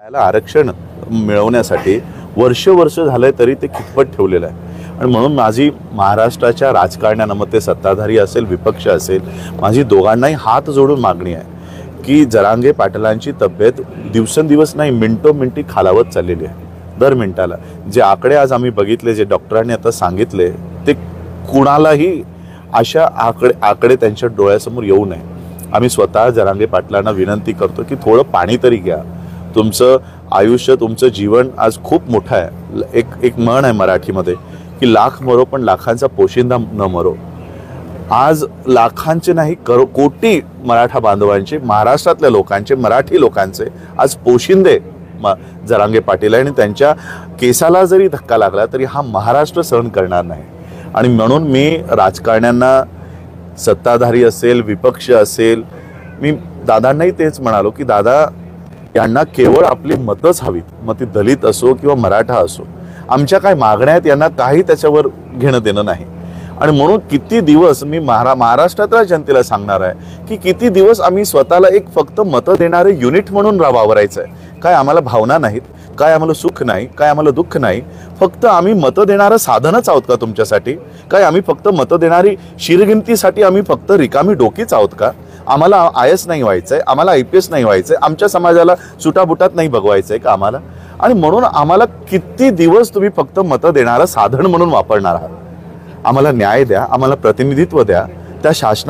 याला आरक्षण मिळवण्यासाठी वर्ष झालंय तरी ते कितपत ठेवलेलं आहे। आणि म्हणून माझी महाराष्ट्राच्या राजकारण्यांना, मग ते सत्ताधारी असेल विपक्ष असेल, माझी दोघांनाही हात जोडून मागणी आहे की जरांगे पाटलांची तब्येत दिवसेंदिवस नाही मिनिटोमिनिटी खालावत चाललेली आहे। दर मिनिटाला जे आकडे आज आम्ही बघितले, जे डॉक्टरांनी आता सांगितले, ते कुणालाही अशा आकडे त्यांच्या डोळ्यासमोर येऊ नये। आम्ही स्वतः जरांगे पाटलांना विनंती करतो की थोडं पाणी तरी घ्या। तुमचं आयुष्य, तुमचं जीवन आज खूप मोठं आहे। एक म्हण आहे मराठीमध्ये की लाख मरो पण लाखांचा पोशिंदा न मरो। आज लाखांचे नाही कोटी मराठा बांधवांचे, महाराष्ट्रातल्या लोकांचे, मराठी लोकांचे आज पोशिंदे जरांगे पाटील आहे। आणि त्यांच्या केसाला जरी धक्का लागला तरी हा महाराष्ट्र सहन करणार नाही। आणि म्हणून मी राजकारण्यांना, सत्ताधारी असेल विपक्ष असेल, मी दादांनाही तेच म्हणालो की दादा, यांना केवळ आपली मतच हवीत, मग ती दलित असो किंवा मराठा असो। आमच्या काय मागण्या आहेत यांना काही त्याच्यावर घेणं देणं नाही। आणि म्हणून किती दिवस मी महाराष्ट्रातल्या जनतेला सांगणार आहे की किती दिवस आम्ही स्वतःला एक फक्त मतं देणारे युनिट म्हणून वावरायचं आहे। काय आम्हाला भावना नाहीत, काय आम्हाला सुख नाही, काय आम्हाला दुःख नाही, फक्त आम्ही मतं देणारं साधनच आहोत का तुमच्यासाठी? काय आम्ही फक्त मतं देणारी शिरगिनतीसाठी आम्ही फक्त रिकामी डोकीच आहोत का? आम्हाला आयएस नाही व्हायचंय, आम्हाला आयपीएस नाही व्हायचंय, आमच्या समाजाला सुटाबुटात नाही बघवायचंय का आम्हाला? आणि म्हणून आम्हाला किती दिवस तुम्ही फक्त मतं देणारं साधन म्हणून वापरणार आहात? आम्हाला न्याय द्या, आम्हाला प्रतिनिधित्व द्या, त्या शासना